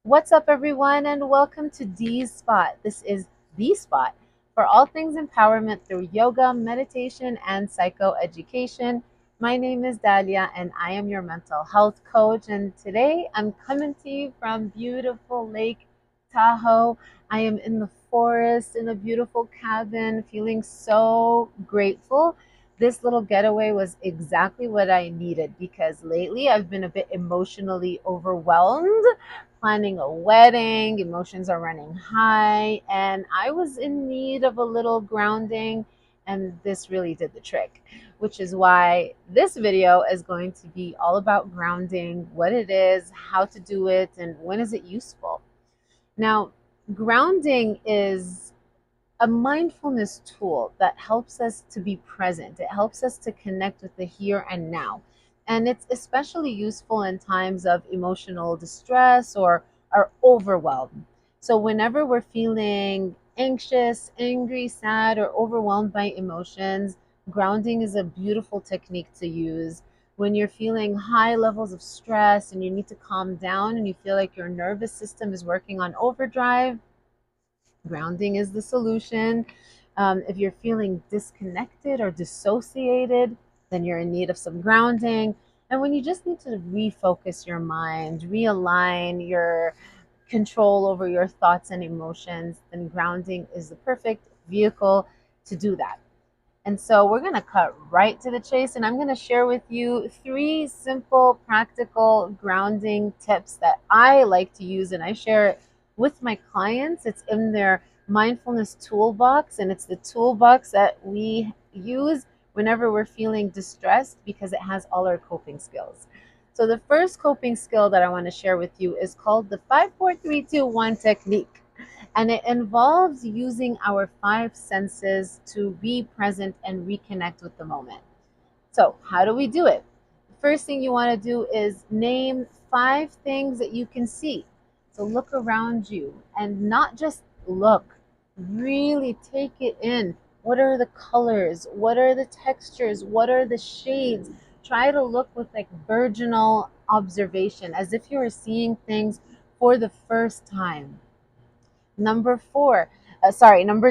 What's up, everyone, and welcome to D's Spot. This is the spot for all things empowerment through yoga, meditation, and psychoeducation. My name is Dalia, and I am your mental health coach. And today I'm coming to you from beautiful Lake Tahoe. I am in the forest in a beautiful cabin, feeling so grateful. This little getaway was exactly what I needed because lately I've been a bit emotionally overwhelmed planning a wedding, emotions are running high, and I was in need of a little grounding, and this really did the trick, which is why this video is going to be all about grounding, what it is, how to do it, and when is it useful. Now, grounding is a mindfulness tool that helps us to be present. It helps us to connect with the here and now. And it's especially useful in times of emotional distress or are overwhelmed. So whenever we're feeling anxious, angry, sad, or overwhelmed by emotions, grounding is a beautiful technique to use. When you're feeling high levels of stress and you need to calm down and you feel like your nervous system is working on overdrive, grounding is the solution. If you're feeling disconnected or dissociated, then you're in need of some grounding. And when you just need to refocus your mind, realign your control over your thoughts and emotions, then grounding is the perfect vehicle to do that. And so we're going to cut right to the chase, and I'm going to share with you three simple, practical grounding tips that I like to use, and I share it with my clients. It's in their mindfulness toolbox, and it's the toolbox that we use whenever we're feeling distressed because it has all our coping skills. So the first coping skill that I want to share with you is called the 5 4 3 2 1 technique. And it involves using our five senses to be present and reconnect with the moment. So, how do we do it? First thing you want to do is name five things that you can see. So, look around you and not just look, really take it in. What are the colors? What are the textures? What are the shades? Try to look with like virginal observation as if you were seeing things for the first time. Number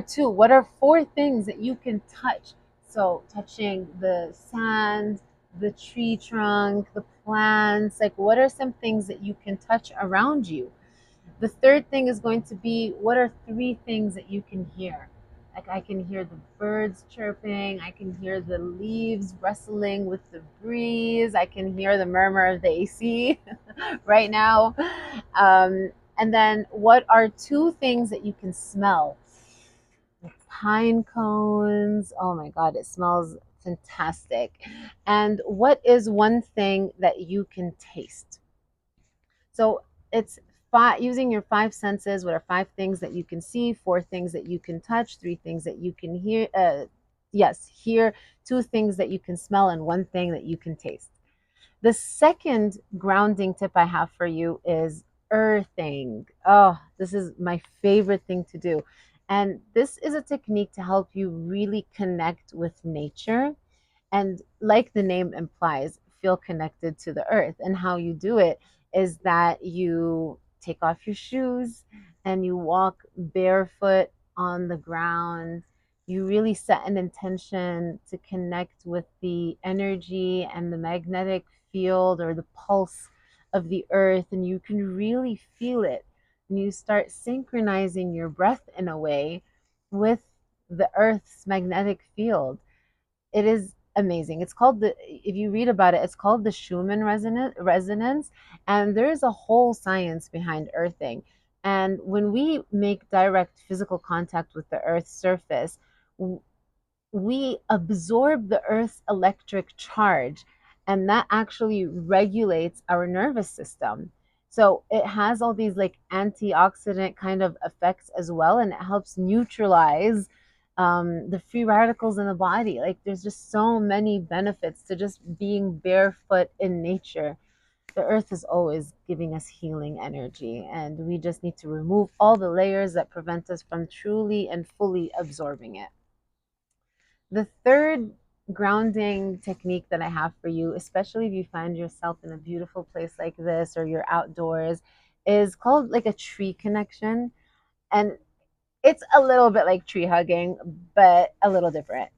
two, what are four things that you can touch? So, touching the sand, the tree trunk, the plants, like what are some things that you can touch around you? The third thing is going to be what are three things that you can hear? Like I can hear the birds chirping, I can hear the leaves rustling with the breeze, I can hear the murmur of the AC right now. And then what are two things that you can smell? Pine cones. Oh my God, it smells fantastic. And what is one thing that you can taste? So it's using your five senses. What are five things that you can see, four things that you can touch, three things that you can hear? Yes, hear, two things that you can smell, and one thing that you can taste. The second grounding tip I have for you is earthing. Oh, this is my favorite thing to do. And this is a technique to help you really connect with nature and, like the name implies, feel connected to the earth. And how you do it is that you take off your shoes and you walk barefoot on the ground. You really set an intention to connect with the energy and the magnetic field or the pulse of the earth, and you can really feel it. And you start synchronizing your breath in a way with the earth's magnetic field. It is amazing. It's called the if you read about it, it's called the Schumann resonance, and there is a whole science behind earthing. And when we make direct physical contact with the earth's surface, we absorb the earth's electric charge, and that actually regulates our nervous system. So it has all these like antioxidant kind of effects as well, and it helps neutralize the free radicals in the body. Like there's just so many benefits to just being barefoot in nature. The earth is always giving us healing energy, and we just need to remove all the layers that prevent us from truly and fully absorbing it. The third grounding technique that I have for you, especially if you find yourself in a beautiful place like this or you're outdoors, is called like a tree connection. And it's a little bit like tree hugging, but a little different.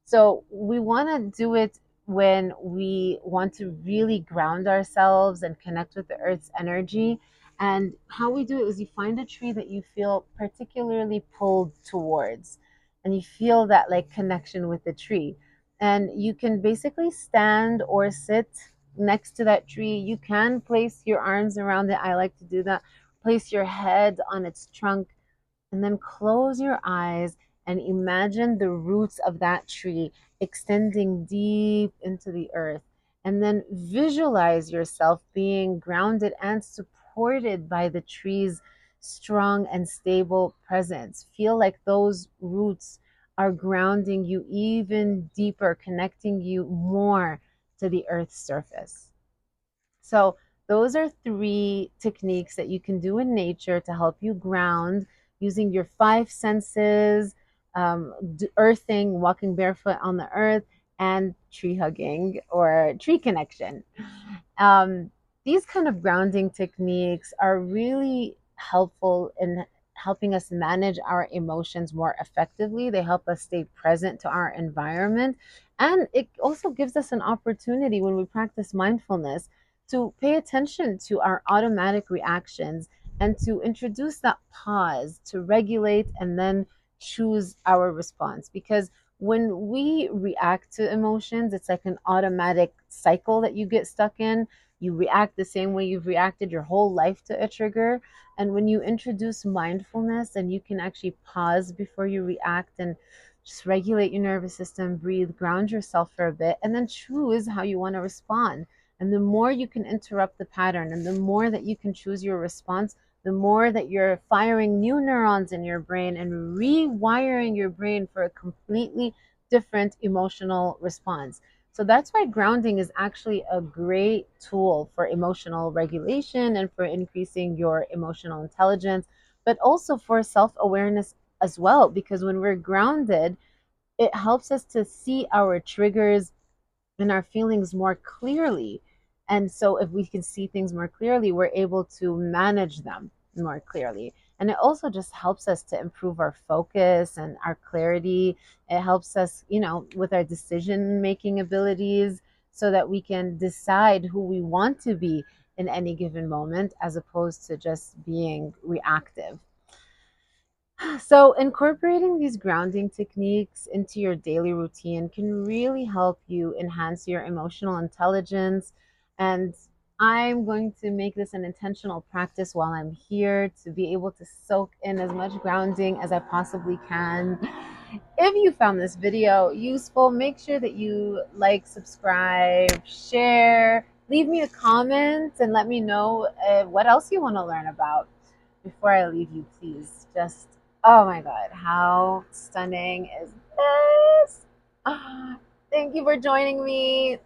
So we want to do it when we want to really ground ourselves and connect with the earth's energy. And how we do it is you find a tree that you feel particularly pulled towards, and you feel that like connection with the tree. And you can basically stand or sit next to that tree. You can place your arms around it. I like to do that. Place your head on its trunk, and then close your eyes and imagine the roots of that tree extending deep into the earth. And then visualize yourself being grounded and supported by the tree's strong and stable presence. Feel like those roots are grounding you even deeper, connecting you more to the earth's surface. So, those are three techniques that you can do in nature to help you ground using your five senses, earthing, walking barefoot on the earth, and tree hugging or tree connection. Um, these kind of grounding techniques are really helpful in helping us manage our emotions more effectively. They help us stay present to our environment. And it also gives us an opportunity when we practice mindfulness to pay attention to our automatic reactions and to introduce that pause to regulate and then choose our response. Because when we react to emotions, it's like an automatic cycle that you get stuck in. You react the same way you've reacted your whole life to a trigger. And when you introduce mindfulness and you can actually pause before you react and just regulate your nervous system, breathe, ground yourself for a bit, and then choose how you want to respond. And the more you can interrupt the pattern and the more that you can choose your response, the more that you're firing new neurons in your brain and rewiring your brain for a completely different emotional response. So that's why grounding is actually a great tool for emotional regulation and for increasing your emotional intelligence, but also for self awareness as well. Because when we're grounded, it helps us to see our triggers and our feelings more clearly. And so, if we can see things more clearly, we're able to manage them more clearly. And it also just helps us to improve our focus and our clarity. It helps us, with our decision making abilities so that we can decide who we want to be in any given moment as opposed to just being reactive. So, incorporating these grounding techniques into your daily routine can really help you enhance your emotional intelligence. And I'm going to make this an intentional practice while I'm here to be able to soak in as much grounding as I possibly can. If you found this video useful, make sure that you like, subscribe, share, leave me a comment, and let me know what else you want to learn about. Before I leave you, please just, oh my God, how stunning is this? Thank you for joining me.